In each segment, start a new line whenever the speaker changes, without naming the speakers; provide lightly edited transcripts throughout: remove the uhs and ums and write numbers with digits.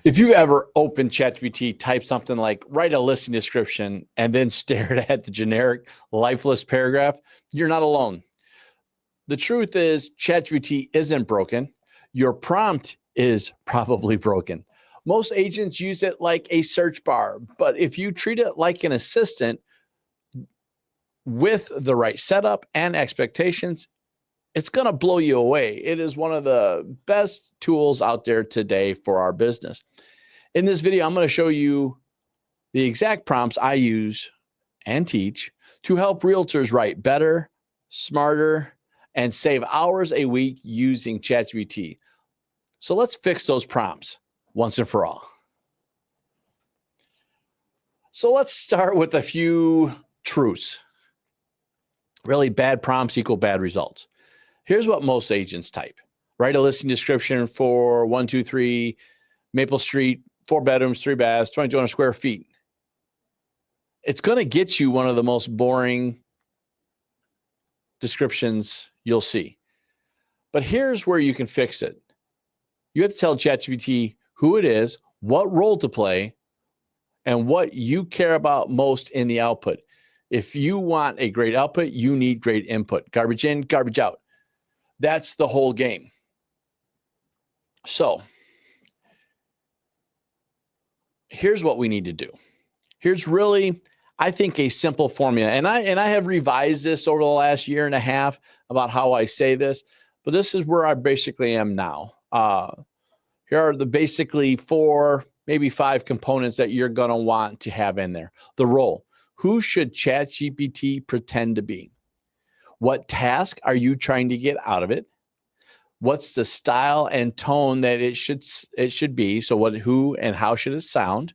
If you ever open ChatGPT, type something like write a listing description, and then stared at the generic lifeless paragraph, you're not alone. The truth is ChatGPT isn't broken. Your prompt is probably broken. Most agents use it like a search bar, but if you treat it like an assistant with the right setup and expectations, it's going to blow you away. It is one of the best tools out there today for our business. In this video, I'm going to show you the exact prompts I use and teach to help realtors write better, smarter, and save hours a week using ChatGPT. So let's fix those prompts once and for all. So let's start with a few truths. Really, bad prompts equal bad results. Here's what most agents type. Write a listing description for 123 Maple Street, 4 bedrooms, 3 baths, 2,200 square feet. It's going to get you one of the most boring descriptions you'll see. But here's where you can fix it. You have to tell ChatGPT who it is, what role to play, and what you care about most in the output. If you want a great output, you need great input. Garbage in, garbage out. That's the whole game. So here's what we need to do. Here's really, I think, a simple formula. And I have revised this over the last year and a half about how I say this, but this is where I basically am now. Here are the basically 4, maybe 5 components that you're going to want to have in there. The role. Who should ChatGPT pretend to be? What task are you trying to get out of it? What's the style and tone that it should be? So what, who, and how should it sound?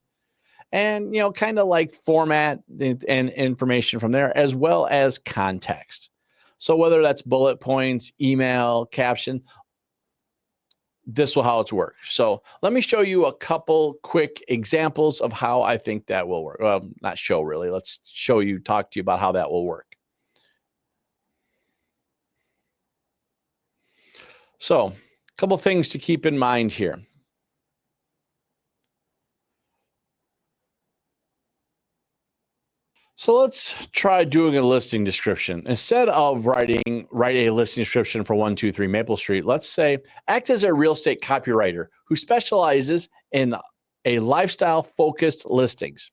And, kind of like format and information from there, as well as context. So whether that's bullet points, email, caption, this will how it's work. So let me show you a couple quick examples of how I think that will work. Well, not show really. Let's talk to you about how that will work. So a couple things to keep in mind here. So let's try doing a listing description. Instead of write a listing description for 123 Maple Street, let's say act as a real estate copywriter who specializes in a lifestyle-focused listings.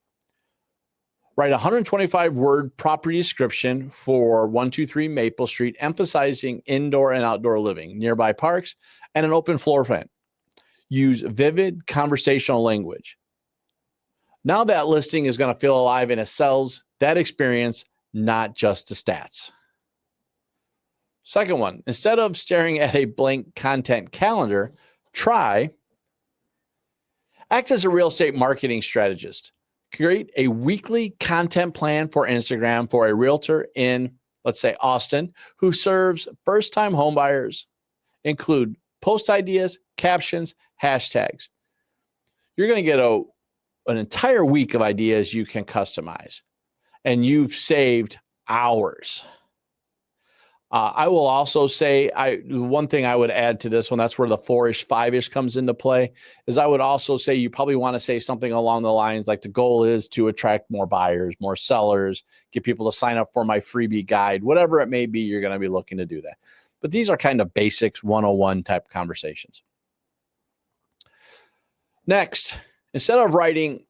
Write a 125-word property description for 123 Maple Street, emphasizing indoor and outdoor living, nearby parks, and an open floor plan. Use vivid conversational language. Now that listing is going to feel alive and it sells that experience, not just the stats. Second one, instead of staring at a blank content calendar, act as a real estate marketing strategist. Create a weekly content plan for Instagram for a realtor in, let's say, Austin, who serves first-time homebuyers. Include post ideas, captions, hashtags. You're going to get an entire week of ideas you can customize, and you've saved hours. I will also say, one thing I would add to this one, that's where the 4-ish, 5-ish comes into play, is I would also say you probably want to say something along the lines like the goal is to attract more buyers, more sellers, get people to sign up for my freebie guide, whatever it may be, you're going to be looking to do that. But these are kind of basics 101 type conversations. Next, instead of writing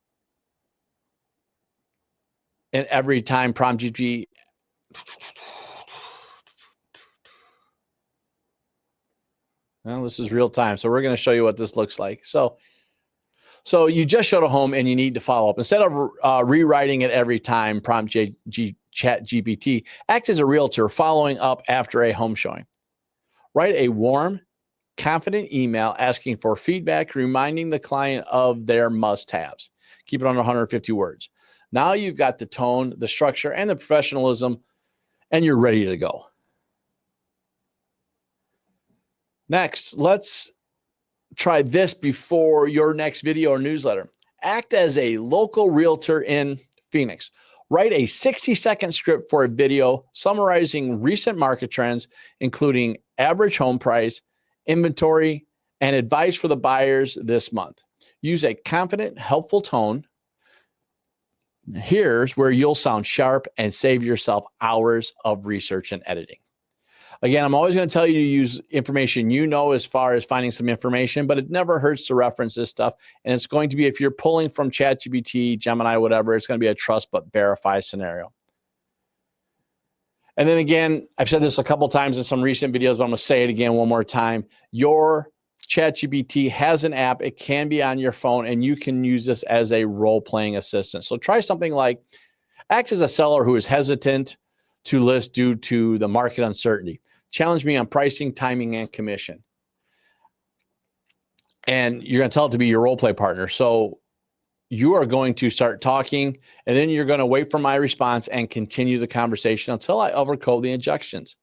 an every time prompt GPT, well, this is real time, so we're going to show you what this looks like. So you just showed a home and you need to follow up. Instead of rewriting it every time, prompt ChatGPT, act as a realtor following up after a home showing. Write a warm, confident email asking for feedback, reminding the client of their must-haves. Keep it under 150 words. Now you've got the tone, the structure, and the professionalism, and you're ready to go. Next, let's try this before your next video or newsletter. Act as a local realtor in Phoenix. Write a 60-second script for a video summarizing recent market trends, including average home price, inventory, and advice for the buyers this month. Use a confident, helpful tone. Here's where you'll sound sharp and save yourself hours of research and editing. Again, I'm always going to tell you to use information you know as far as finding some information, but it never hurts to reference this stuff. And it's going to be, if you're pulling from ChatGPT, Gemini, whatever, it's going to be a trust but verify scenario. And then again, I've said this a couple times in some recent videos, but I'm going to say it again one more time. Your ChatGPT has an app. It can be on your phone, and you can use this as a role-playing assistant. So try something like, act as a seller who is hesitant to list due to the market uncertainty. Challenge me on pricing, timing, and commission. And you're going to tell it to be your role play partner. So you are going to start talking, and then you're going to wait for my response and continue the conversation until I overcode the injections.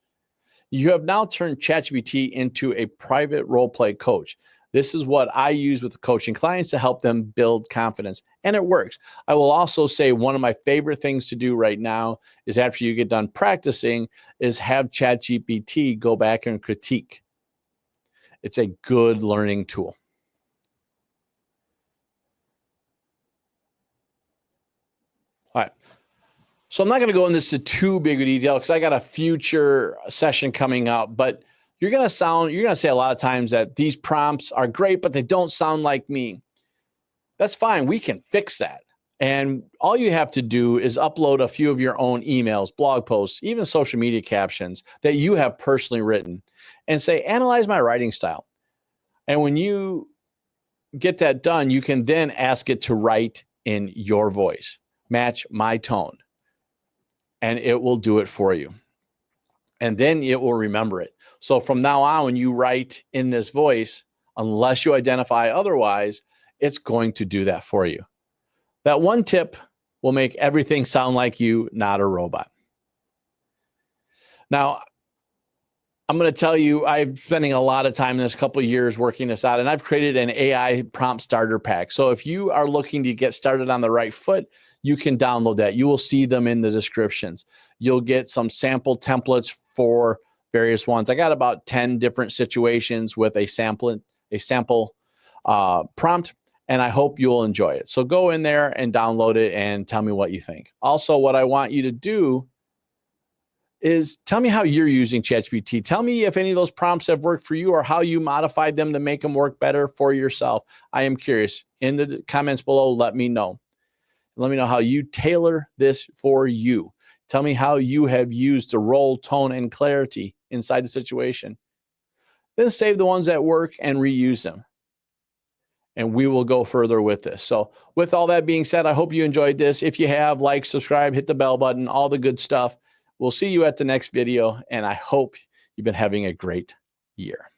You have now turned ChatGPT into a private role play coach. This is what I use with coaching clients to help them build confidence, and it works. I will also say one of my favorite things to do right now is, after you get done practicing, is have ChatGPT go back and critique. It's a good learning tool. All right. So I'm not going to go into this to too big a detail because I got a future session coming up, but you're going to say a lot of times that these prompts are great, but they don't sound like me. That's fine. We can fix that. And all you have to do is upload a few of your own emails, blog posts, even social media captions that you have personally written, and say, analyze my writing style. And when you get that done, you can then ask it to write in your voice, match my tone, and it will do it for you. And then it will remember it. So from now on, when you write in this voice, unless you identify otherwise, it's going to do that for you. That one tip will make everything sound like you, not a robot. Now, I'm going to tell you, I'm spending a lot of time in this couple of years working this out, and I've created an AI prompt starter pack. So if you are looking to get started on the right foot, you can download that. You will see them in the descriptions. You'll get some sample templates for various ones. I got about 10 different situations with a sample prompt, and I hope you'll enjoy it. So go in there and download it and tell me what you think. Also, what I want you to do is tell me how you're using ChatGPT. Tell me if any of those prompts have worked for you or how you modified them to make them work better for yourself. I am curious. In the comments below, let me know. Let me know how you tailor this for you. Tell me how you have used the role, tone, and clarity inside the situation. Then save the ones that work and reuse them. And we will go further with this. So with all that being said, I hope you enjoyed this. If you have, like, subscribe, hit the bell button, all the good stuff. We'll see you at the next video, and I hope you've been having a great year.